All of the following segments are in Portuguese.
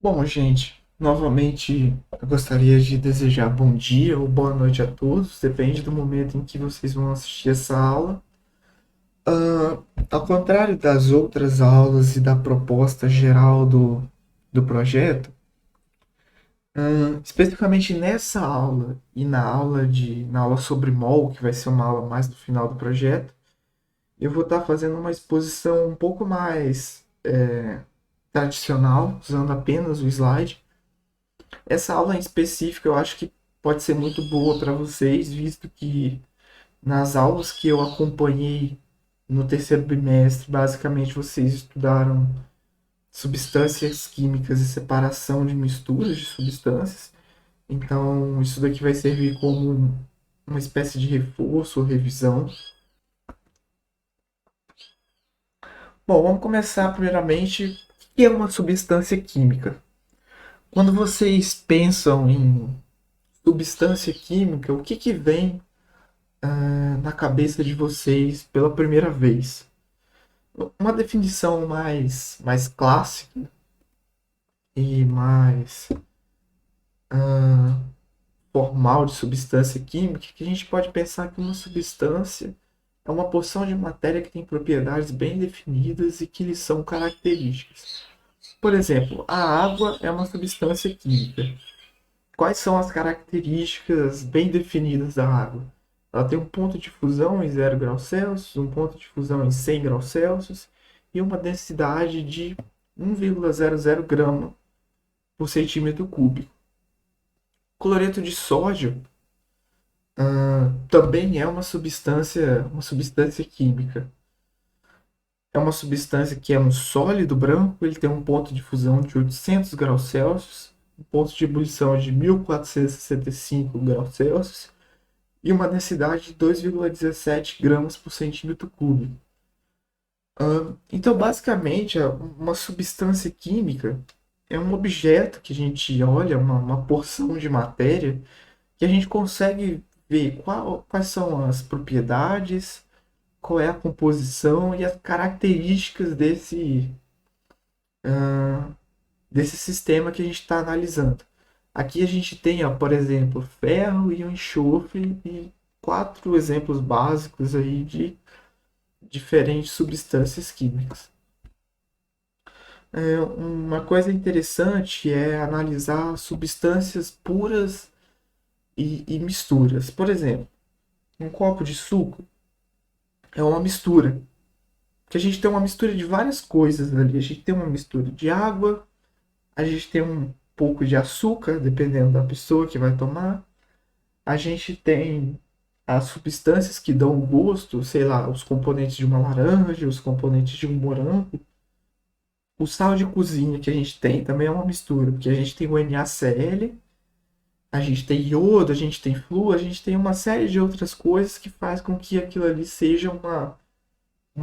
Bom, gente, novamente eu gostaria de desejar bom dia ou boa noite a todos, depende do momento em que vocês vão assistir essa aula. Ao contrário das outras aulas e da proposta geral do projeto, especificamente nessa aula e na aula sobre MOL, que vai ser uma aula mais no final do projeto, eu vou estar fazendo uma exposição um pouco mais tradicional, usando apenas o slide. Essa aula em específico eu acho que pode ser muito boa para vocês, visto que nas aulas que eu acompanhei no terceiro bimestre, basicamente vocês estudaram substâncias químicas e separação de misturas de substâncias. Então, isso daqui vai servir como uma espécie de reforço ou revisão. Bom, vamos começar primeiramente. O que é uma substância química? Quando vocês pensam em substância química, o que vem na cabeça de vocês pela primeira vez? Uma definição mais clássica e mais formal de substância química, que a gente pode pensar que uma substância é uma porção de matéria que tem propriedades bem definidas e que lhes são características. Por exemplo, a água é uma substância química. Quais são as características bem definidas da água? Ela tem um ponto de fusão em 0 graus Celsius, um ponto de fusão em 100 graus Celsius e uma densidade de 1,00 grama por centímetro cúbico. Cloreto de sódio também é uma substância química. É uma substância que é um sólido branco, ele tem um ponto de fusão de 800 graus Celsius, um ponto de ebulição de 1465 graus Celsius e uma densidade de 2,17 gramas por centímetro cúbico. Então, basicamente, uma substância química é um objeto que a gente olha, uma porção de matéria, que a gente consegue ver quais são as propriedades, qual é a composição e as características desse sistema que a gente está analisando. Aqui a gente tem, ó, por exemplo, ferro e o enxofre e quatro exemplos básicos aí de diferentes substâncias químicas. Uma coisa interessante é analisar substâncias puras e misturas. Por exemplo, um copo de suco é uma mistura. Que a gente tem uma mistura de várias coisas ali. A gente tem uma mistura de água, a gente tem um pouco de açúcar, dependendo da pessoa que vai tomar. A gente tem as substâncias que dão o gosto, sei lá, os componentes de uma laranja, os componentes de um morango. O sal de cozinha que a gente tem também é uma mistura, porque a gente tem o NaCl, a gente tem iodo, a gente tem flúor, a gente tem uma série de outras coisas que faz com que aquilo ali seja uma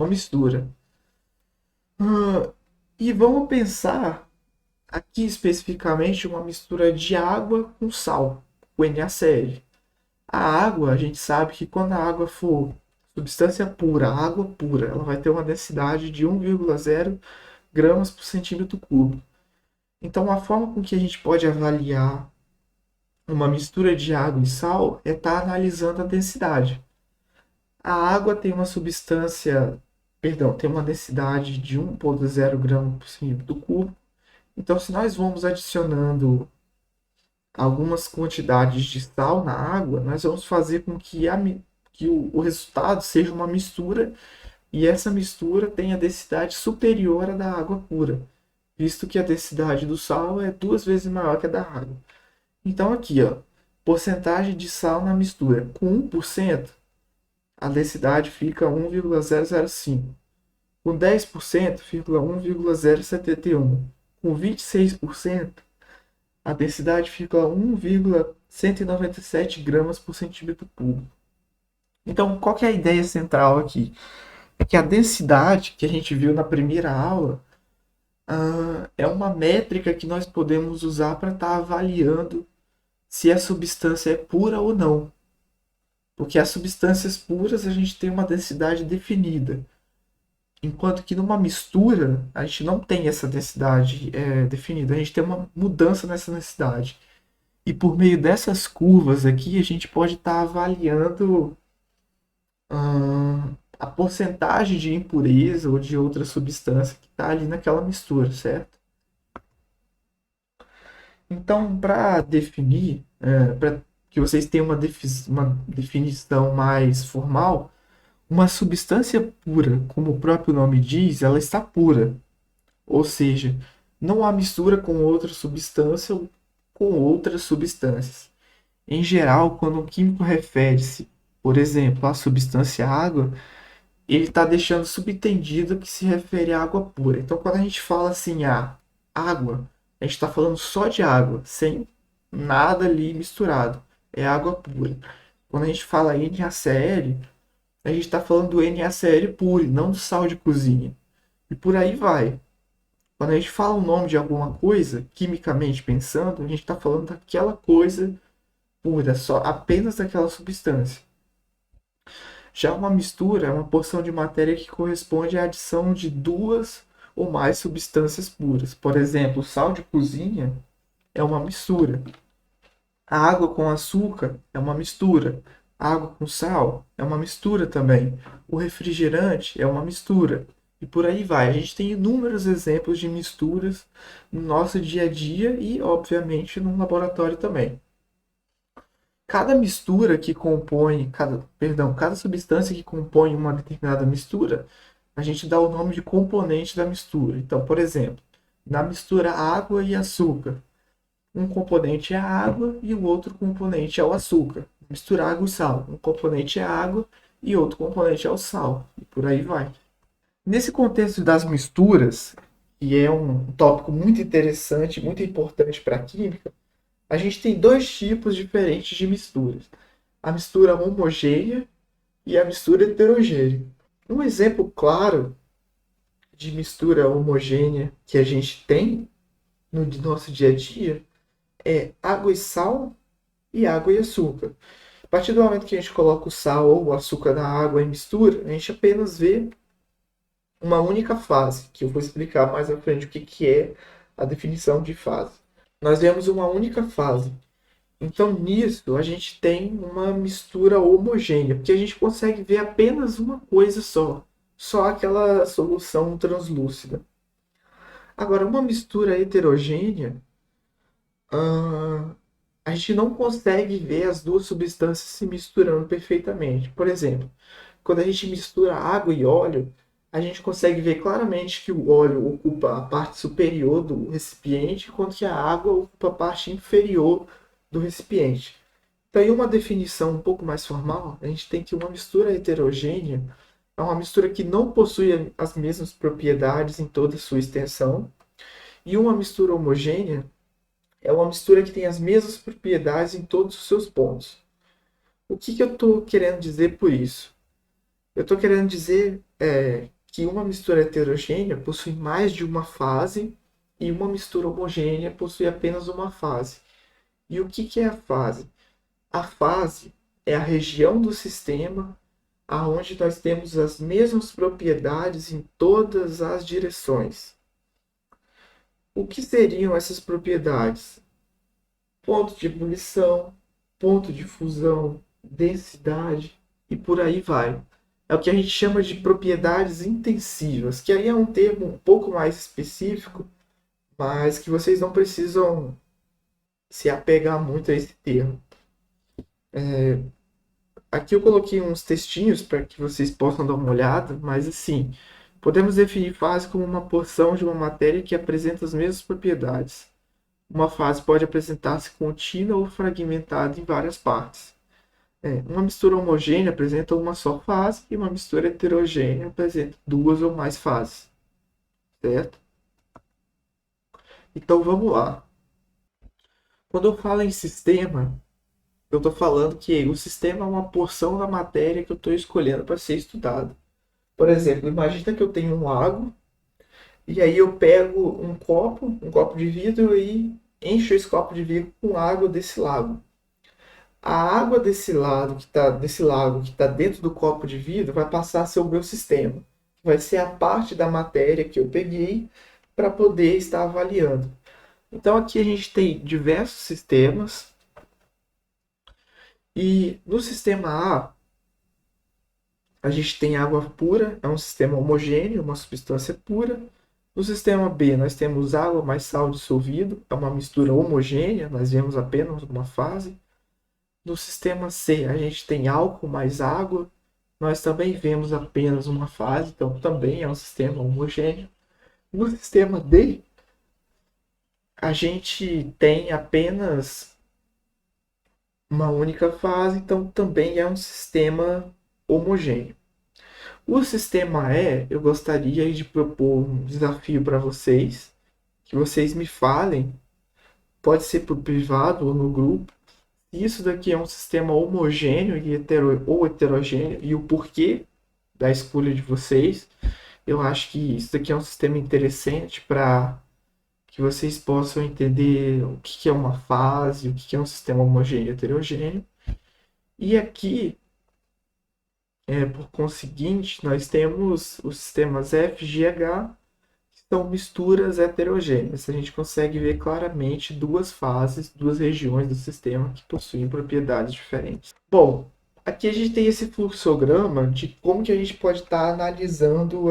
mistura. E vamos pensar aqui especificamente uma mistura de água com sal, o NaCl. A água, a gente sabe que quando a água for substância pura, água pura, ela vai ter uma densidade de 1,0 gramas por centímetro cúbico. Então, a forma com que a gente pode avaliar uma mistura de água e sal é estar analisando a densidade. A água tem uma substância, perdão, tem uma densidade de 1,0 grama por centímetro cúbico. Então, se nós vamos adicionando algumas quantidades de sal na água, nós vamos fazer com que, o resultado seja uma mistura e essa mistura tenha densidade superior à da água pura, visto que a densidade do sal é duas vezes maior que a da água. Então aqui, ó, porcentagem de sal na mistura. Com 1%, a densidade fica 1,005. Com 10%, fica 1,071. Com 26%, a densidade fica 1,197 gramas por centímetro cúbico. Então, qual que é a ideia central aqui? É que a densidade que a gente viu na primeira aula é uma métrica que nós podemos usar para estar avaliando se a substância é pura ou não. Porque as substâncias puras a gente tem uma densidade definida. Enquanto que numa mistura, a gente não tem essa densidade definida, a gente tem uma mudança nessa densidade. E por meio dessas curvas aqui, a gente pode estar avaliando a porcentagem de impureza ou de outra substância que está ali naquela mistura, certo? Então, para definir, para que vocês tenham uma definição mais formal, uma substância pura, como o próprio nome diz, ela está pura. Ou seja, não há mistura com outra substância ou com outras substâncias. Em geral, quando um químico refere-se, por exemplo, à substância água, ele está deixando subentendido que se refere à água pura. Então, quando a gente fala assim, água, a gente está falando só de água, sem nada ali misturado. É água pura. Quando a gente fala NaCl, a gente está falando do NaCl puro, não do sal de cozinha. E por aí vai. Quando a gente fala o nome de alguma coisa, quimicamente pensando, a gente está falando daquela coisa pura, só apenas daquela substância. Já uma mistura é uma porção de matéria que corresponde à adição de duas ou mais substâncias puras. Por exemplo, o sal de cozinha é uma mistura. A água com açúcar é uma mistura. A água com sal é uma mistura também. O refrigerante é uma mistura. E por aí vai. A gente tem inúmeros exemplos de misturas no nosso dia a dia e, obviamente, no laboratório também. Cada mistura que compõe, cada substância que compõe uma determinada mistura, a gente dá o nome de componente da mistura. Então, por exemplo, na mistura água e açúcar, um componente é a água e o outro componente é o açúcar. Mistura água e sal, um componente é a água e outro componente é o sal, e por aí vai. Nesse contexto das misturas, que é um tópico muito interessante, muito importante para a química, a gente tem dois tipos diferentes de misturas: a mistura homogênea e a mistura heterogênea. Um exemplo claro de mistura homogênea que a gente tem no nosso dia a dia é água e sal e água e açúcar. A partir do momento que a gente coloca o sal ou o açúcar na água e mistura, a gente apenas vê uma única fase, que eu vou explicar mais à frente o que é a definição de fase. Nós vemos uma única fase. Então, nisso, a gente tem uma mistura homogênea, porque a gente consegue ver apenas uma coisa só aquela solução translúcida. Agora, uma mistura heterogênea, a gente não consegue ver as duas substâncias se misturando perfeitamente. Por exemplo, quando a gente mistura água e óleo, a gente consegue ver claramente que o óleo ocupa a parte superior do recipiente, enquanto que a água ocupa a parte inferior do recipiente. Então, em uma definição um pouco mais formal, a gente tem que uma mistura heterogênea é uma mistura que não possui as mesmas propriedades em toda a sua extensão, e uma mistura homogênea é uma mistura que tem as mesmas propriedades em todos os seus pontos. O que eu estou querendo dizer por isso? Eu estou querendo dizer que uma mistura heterogênea possui mais de uma fase e uma mistura homogênea possui apenas uma fase. E o que é a fase? A fase é a região do sistema aonde nós temos as mesmas propriedades em todas as direções. O que seriam essas propriedades? Ponto de ebulição, ponto de fusão, densidade e por aí vai. É o que a gente chama de propriedades intensivas, que aí é um termo um pouco mais específico, mas que vocês não precisam se apegar muito a esse termo. Aqui eu coloquei uns textinhos para que vocês possam dar uma olhada, mas assim, podemos definir fase como uma porção de uma matéria que apresenta as mesmas propriedades. Uma fase pode apresentar-se contínua ou fragmentada em várias partes. Uma mistura homogênea apresenta uma só fase e uma mistura heterogênea apresenta duas ou mais fases, certo? Então vamos lá. Quando eu falo em sistema, eu estou falando que o sistema é uma porção da matéria que eu estou escolhendo para ser estudado. Por exemplo, imagina que eu tenho um lago e aí eu pego um copo de vidro e encho esse copo de vidro com água desse lago. A água desse lago que está dentro do copo de vidro vai passar a ser o meu sistema. vai ser a parte da matéria que eu peguei para poder estar avaliando. Então aqui a gente tem diversos sistemas e no sistema a gente tem água pura, é um sistema homogêneo, uma substância pura. No sistema B nós temos água mais sal dissolvido, é uma mistura homogênea, nós vemos apenas uma fase. No sistema C a gente tem álcool mais água, nós também vemos apenas uma fase, então também é um sistema homogêneo. No sistema D a gente tem apenas uma única fase, então também é um sistema homogêneo. O sistema E, eu gostaria de propor um desafio para vocês, que vocês me falem, pode ser por privado ou no grupo, se isso daqui é um sistema homogêneo e ou heterogêneo e o porquê da escolha de vocês. Eu acho que isso daqui é um sistema interessante para que vocês possam entender o que é uma fase, o que é um sistema homogêneo e heterogêneo. E aqui, por conseguinte, nós temos os sistemas F, G, H, que são misturas heterogêneas. A gente consegue ver claramente duas fases, duas regiões do sistema que possuem propriedades diferentes. Bom, aqui a gente tem esse fluxograma de como que a gente pode estar analisando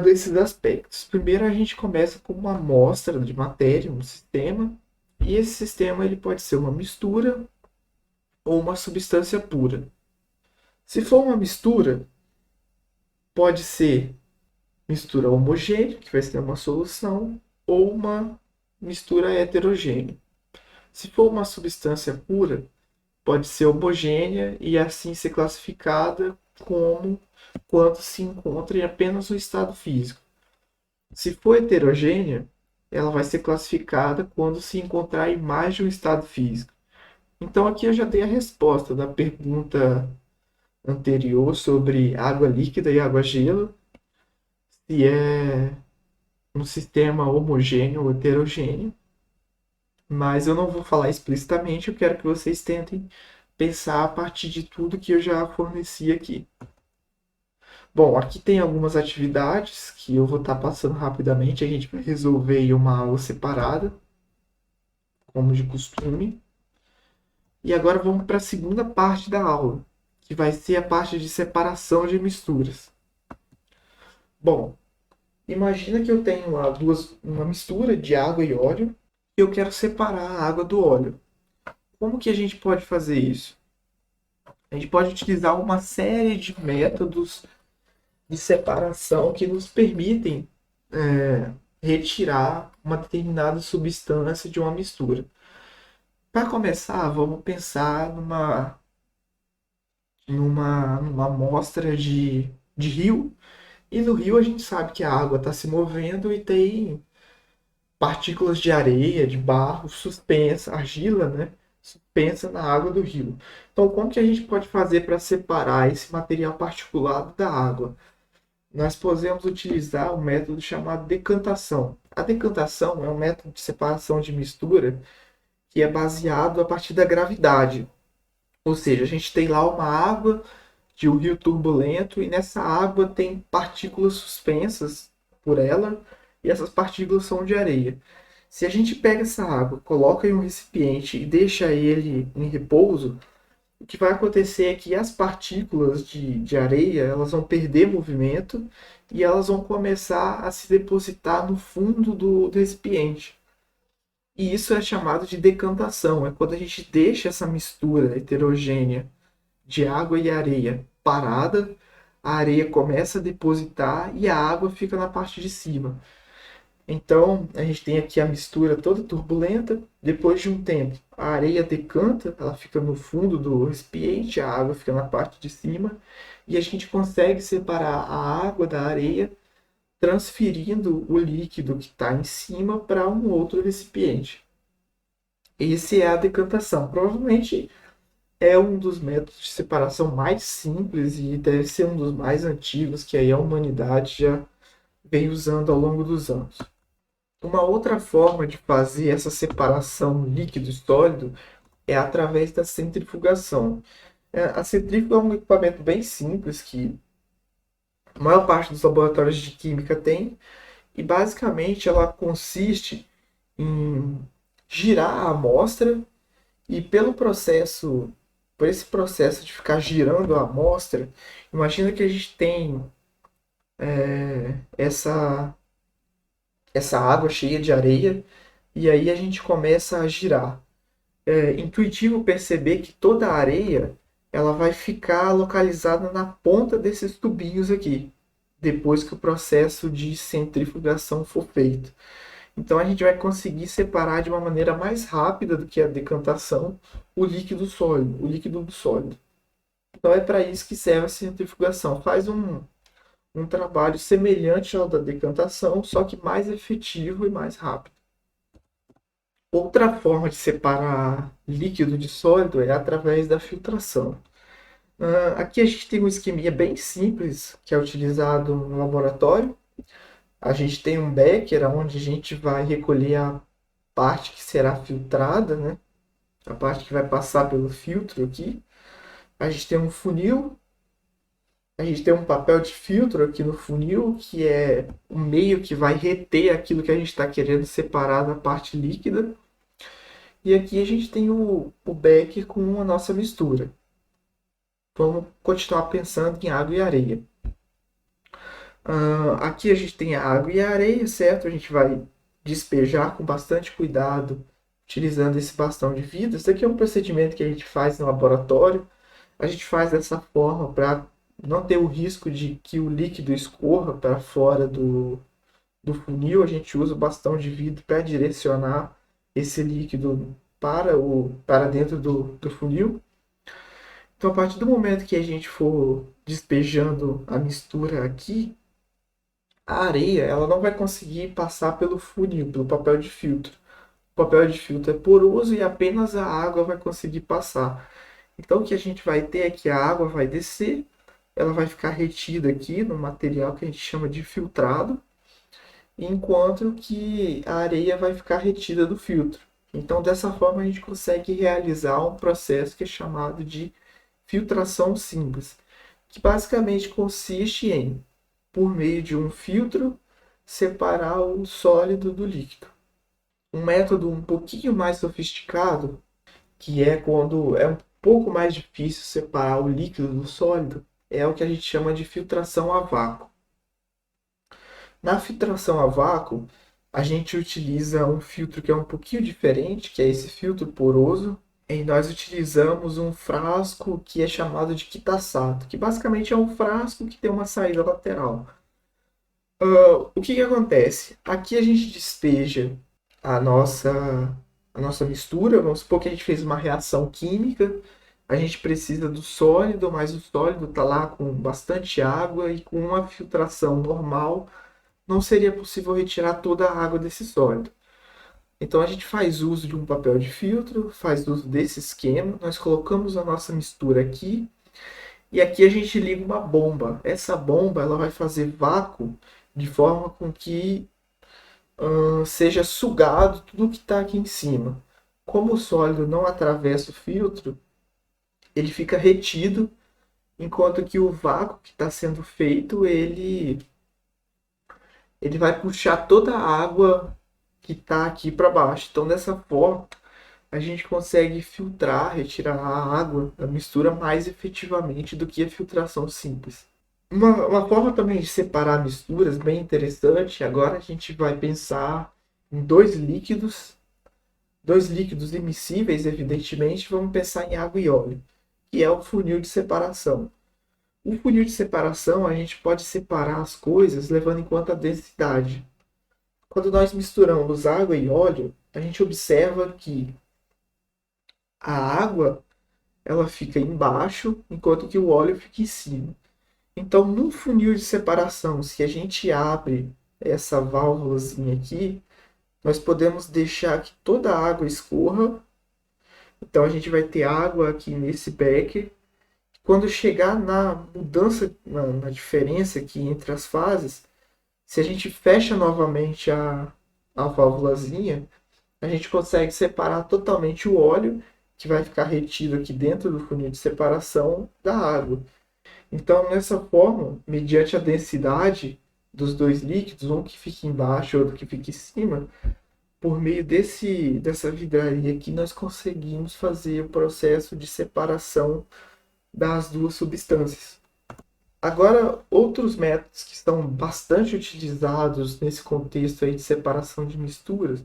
esses aspectos. Primeiro a gente começa com uma amostra de matéria, um sistema, e esse sistema ele pode ser uma mistura ou uma substância pura. Se for uma mistura, pode ser mistura homogênea, que vai ser uma solução, ou uma mistura heterogênea. Se for uma substância pura, pode ser homogênea e assim ser classificada como quando se encontra em apenas o estado físico. Se for heterogênea, ela vai ser classificada quando se encontrar em mais de um estado físico. Então aqui eu já dei a resposta da pergunta anterior sobre água líquida e água gelo, se é um sistema homogêneo ou heterogêneo, mas eu não vou falar explicitamente, eu quero que vocês tentem pensar a partir de tudo que eu já forneci aqui. Bom, aqui tem algumas atividades que eu vou estar passando rapidamente, a gente vai resolver em uma aula separada, como de costume. E agora vamos para a segunda parte da aula, que vai ser a parte de separação de misturas. Bom, imagina que eu tenho lá uma mistura de água e óleo e eu quero separar a água do óleo. Como que a gente pode fazer isso? A gente pode utilizar uma série de métodos de separação que nos permitem retirar uma determinada substância de uma mistura. Para começar, vamos pensar numa amostra de rio. E no rio a gente sabe que a água está se movendo e tem partículas de areia, de barro suspensa, argila, né? Suspensa na água do rio. Então, como que a gente pode fazer para separar esse material particulado da água? Nós podemos utilizar um método chamado decantação. A decantação é um método de separação de mistura que é baseado a partir da gravidade. Ou seja, a gente tem lá uma água de um rio turbulento e nessa água tem partículas suspensas por ela e essas partículas são de areia. Se a gente pega essa água, coloca em um recipiente e deixa ele em repouso, o que vai acontecer é que as partículas de areia elas vão perder movimento e elas vão começar a se depositar no fundo do recipiente. E isso é chamado de decantação. É quando a gente deixa essa mistura heterogênea de água e areia parada, a areia começa a depositar e a água fica na parte de cima. Então, a gente tem aqui a mistura toda turbulenta. Depois de um tempo, a areia decanta, ela fica no fundo do recipiente, a água fica na parte de cima, e a gente consegue separar a água da areia, transferindo o líquido que está em cima para um outro recipiente. Esse é a decantação. Provavelmente é um dos métodos de separação mais simples e deve ser um dos mais antigos que aí a humanidade já vem usando ao longo dos anos. Uma outra forma de fazer essa separação líquido e sólido através da centrifugação. A centrífuga é um equipamento bem simples que A maior parte dos laboratórios de química tem, e basicamente ela consiste em girar a amostra e por esse processo de ficar girando a amostra, imagina que a gente tem essa, essa água cheia de areia e aí a gente começa a girar. É intuitivo perceber que toda a areia ela vai ficar localizada na ponta desses tubinhos aqui, depois que o processo de centrifugação for feito. Então a gente vai conseguir separar de uma maneira mais rápida do que a decantação o líquido sólido, o líquido do sólido. Então é para isso que serve a centrifugação. Faz um trabalho semelhante ao da decantação, só que mais efetivo e mais rápido. Outra forma de separar líquido de sólido é através da filtração. Aqui a gente tem um esqueminha bem simples que é utilizado no laboratório. A gente tem um becker onde a gente vai recolher a parte que será filtrada, né? A parte que vai passar pelo filtro aqui. A gente tem um funil, a gente tem um papel de filtro aqui no funil, que é o meio que vai reter aquilo que a gente está querendo separar da parte líquida. E aqui a gente tem o becker com a nossa mistura. Vamos continuar pensando em água e areia. Aqui a gente tem a água e a areia, certo? A gente vai despejar com bastante cuidado, utilizando esse bastão de vidro. Isso aqui é um procedimento que a gente faz no laboratório. A gente faz dessa forma para não ter o risco de que o líquido escorra para fora do funil. A gente usa o bastão de vidro para direcionar esse líquido para dentro do funil. Então, a partir do momento que a gente for despejando a mistura aqui, a areia ela não vai conseguir passar pelo funil, pelo papel de filtro. O papel de filtro é poroso e apenas a água vai conseguir passar. Então, o que a gente vai ter é que a água vai descer, ela vai ficar retida aqui no material que a gente chama de filtrado, enquanto que a areia vai ficar retida do filtro. Então, dessa forma, a gente consegue realizar um processo que é chamado de filtração simples, que basicamente consiste em, por meio de um filtro, separar o sólido do líquido. Um método um pouquinho mais sofisticado, que é quando é um pouco mais difícil separar o líquido do sólido, é o que a gente chama de filtração a vácuo. Na filtração a vácuo, a gente utiliza um filtro que é um pouquinho diferente, que é esse filtro poroso, e nós utilizamos um frasco que é chamado de Kitasato, que basicamente é um frasco que tem uma saída lateral. O que acontece? Aqui a gente despeja a nossa, a nossa mistura. Vamos supor que a gente fez uma reação química, a gente precisa do sólido, mas o sólido está lá com bastante água e com uma filtração normal não seria possível retirar toda a água desse sólido. Então a gente faz uso de um papel de filtro, faz uso desse esquema, nós colocamos a nossa mistura aqui e aqui a gente liga uma bomba. Essa bomba ela vai fazer vácuo de forma com que seja sugado tudo que está aqui em cima. Como o sólido não atravessa o filtro, ele fica retido, enquanto que o vácuo que está sendo feito ele vai puxar toda a água que está aqui para baixo. Então dessa forma a gente consegue filtrar, retirar a água da mistura mais efetivamente do que a filtração simples. Uma forma também de separar misturas bem interessante, agora a gente vai pensar em dois líquidos immiscíveis, evidentemente, vamos pensar em água e óleo, que é o funil de separação. O funil de separação, a gente pode separar as coisas levando em conta a densidade. Quando nós misturamos água e óleo, a gente observa que a água ela fica embaixo, enquanto que o óleo fica em cima. Então, no funil de separação, se a gente abre essa válvulazinha aqui, nós podemos deixar que toda a água escorra. Então, a gente vai ter água aqui nesse becker. Quando chegar na mudança, na diferença aqui entre as fases, se a gente fecha novamente a válvulazinha, a gente consegue separar totalmente o óleo, que vai ficar retido aqui dentro do funil de separação, da água. Então, nessa forma, mediante a densidade dos dois líquidos, um que fica embaixo e outro que fica em cima, por meio dessa vidraria aqui, nós conseguimos fazer o processo de separação das duas substâncias. Agora, outros métodos que estão bastante utilizados nesse contexto aí de separação de misturas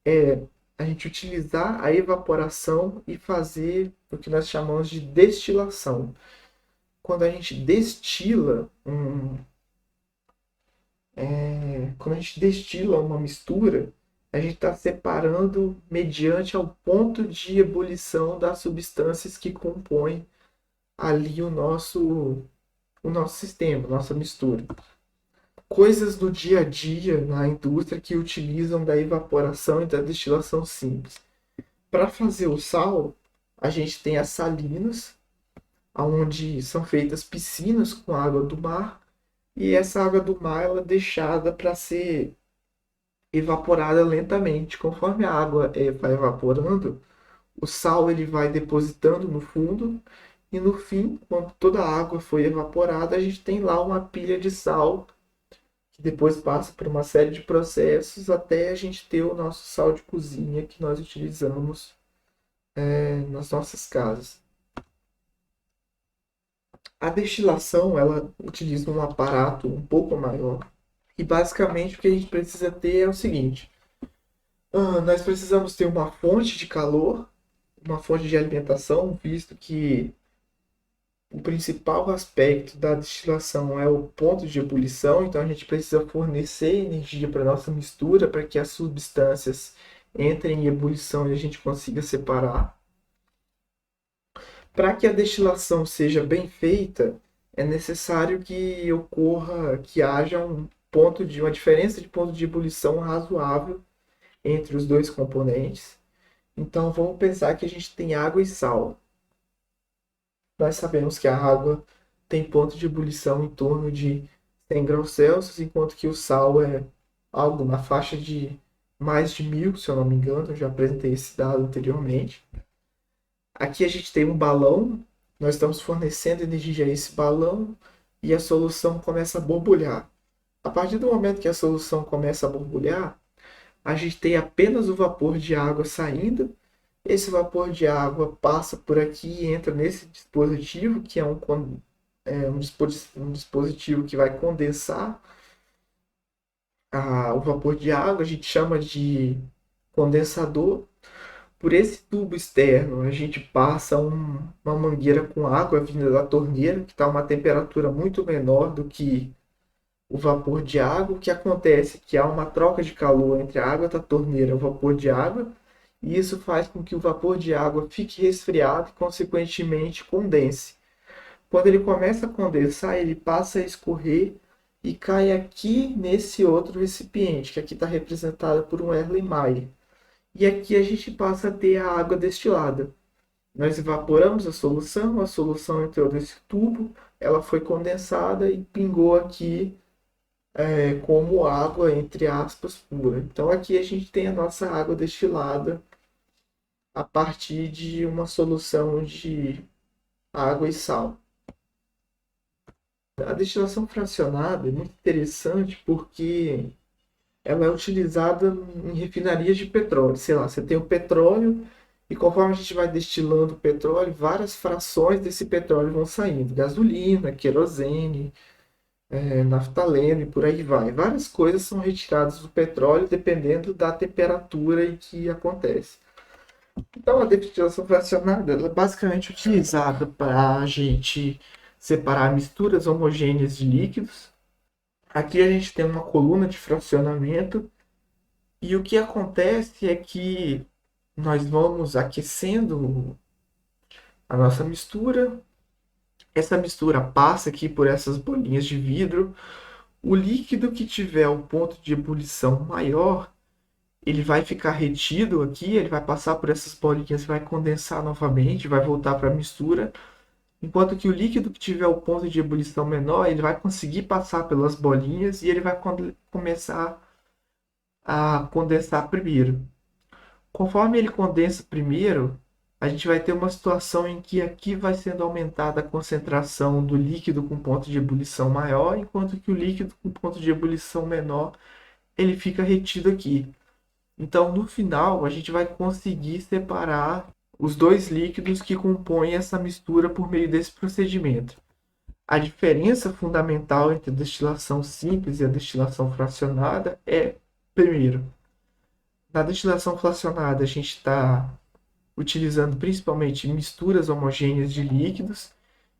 é a gente utilizar a evaporação e fazer o que nós chamamos de destilação. Quando a gente destila quando a gente destila uma mistura, a gente está separando mediante ao ponto de ebulição das substâncias que compõem ali o nosso sistema, nossa mistura. Coisas do dia a dia na indústria que utilizam da evaporação e da destilação simples. Para fazer o sal, a gente tem as salinas, onde são feitas piscinas com água do mar, e essa água do mar ela é deixada para ser evaporada lentamente. Conforme a água vai evaporando, o sal ele vai depositando no fundo e no fim, quando toda a água foi evaporada, a gente tem lá uma pilha de sal que depois passa por uma série de processos até a gente ter o nosso sal de cozinha que nós utilizamos nas nossas casas. A destilação ela utiliza um aparato um pouco maior e basicamente o que a gente precisa ter é o seguinte: nós precisamos ter uma fonte de calor, uma fonte de alimentação, visto que o principal aspecto da destilação é o ponto de ebulição, então a gente precisa fornecer energia para a nossa mistura para que as substâncias entrem em ebulição e a gente consiga separar. Para que a destilação seja bem feita, é necessário que ocorra, que haja uma diferença de ponto de ebulição razoável entre os dois componentes. Então vamos pensar que a gente tem água e sal. Nós sabemos que a água tem ponto de ebulição em torno de 100 graus Celsius, enquanto que o sal é algo na faixa de mais de 1000, se eu não me engano. Eu já apresentei esse dado anteriormente. Aqui a gente tem um balão, nós estamos fornecendo energia a esse balão e a solução começa a borbulhar. A partir do momento que a solução começa a borbulhar, a gente tem apenas o vapor de água saindo. Esse vapor de água passa por aqui e entra nesse dispositivo, que é um dispositivo que vai condensar o vapor de água, a gente chama de condensador. Por esse tubo externo, a gente passa uma mangueira com água vinda da torneira, que está a uma temperatura muito menor do que o vapor de água. O que acontece é que há uma troca de calor entre a água da torneira e o vapor de água, e isso faz com que o vapor de água fique resfriado e, consequentemente, condense. Quando ele começa a condensar, ele passa a escorrer e cai aqui nesse outro recipiente, que aqui está representado por um Erlenmeyer. E aqui a gente passa a ter a água destilada. Nós evaporamos a solução entrou nesse tubo, ela foi condensada e pingou aqui como água, entre aspas, pura. Então aqui a gente tem a nossa água destilada a partir de uma solução de água e sal. A destilação fracionada é muito interessante porque ela é utilizada em refinarias de petróleo. Sei lá, você tem o petróleo e conforme a gente vai destilando o petróleo, várias frações desse petróleo vão saindo. Gasolina, querosene, naftaleno e por aí vai. Várias coisas são retiradas do petróleo dependendo da temperatura em que acontece. Então, a destilação fracionada ela é basicamente utilizada para a gente separar misturas homogêneas de líquidos. Aqui a gente tem uma coluna de fracionamento e o que acontece é que nós vamos aquecendo a nossa mistura. Essa mistura passa aqui por essas bolinhas de vidro. O líquido que tiver um ponto de ebulição maior, ele vai ficar retido aqui, ele vai passar por essas bolinhas, vai condensar novamente, vai voltar para a mistura. Enquanto que o líquido que tiver o ponto de ebulição menor, ele vai conseguir passar pelas bolinhas e ele vai começar a condensar primeiro. Conforme ele condensa primeiro, a gente vai ter uma situação em que aqui vai sendo aumentada a concentração do líquido com ponto de ebulição maior, enquanto que o líquido com ponto de ebulição menor ele fica retido aqui. Então, no final, a gente vai conseguir separar os dois líquidos que compõem essa mistura por meio desse procedimento. A diferença fundamental entre a destilação simples e a destilação fracionada é, primeiro, na destilação fracionada a gente está utilizando principalmente misturas homogêneas de líquidos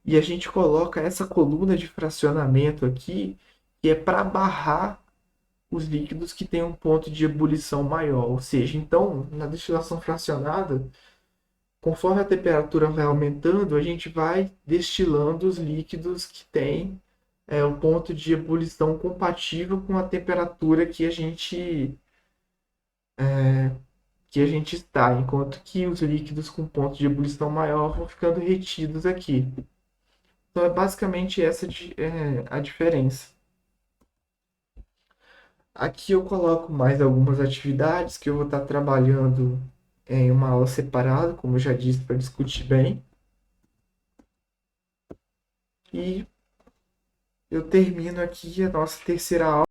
e a gente coloca essa coluna de fracionamento aqui, que é para barrar os líquidos que têm um ponto de ebulição maior. Ou seja, então, na destilação fracionada, conforme a temperatura vai aumentando, a gente vai destilando os líquidos que têm um ponto de ebulição compatível com a temperatura que a gente está, enquanto que os líquidos com ponto de ebulição maior vão ficando retidos aqui. Então é basicamente essa a diferença. Aqui eu coloco mais algumas atividades que eu vou estar trabalhando em uma aula separada, como eu já disse, para discutir bem. E eu termino aqui a nossa terceira aula.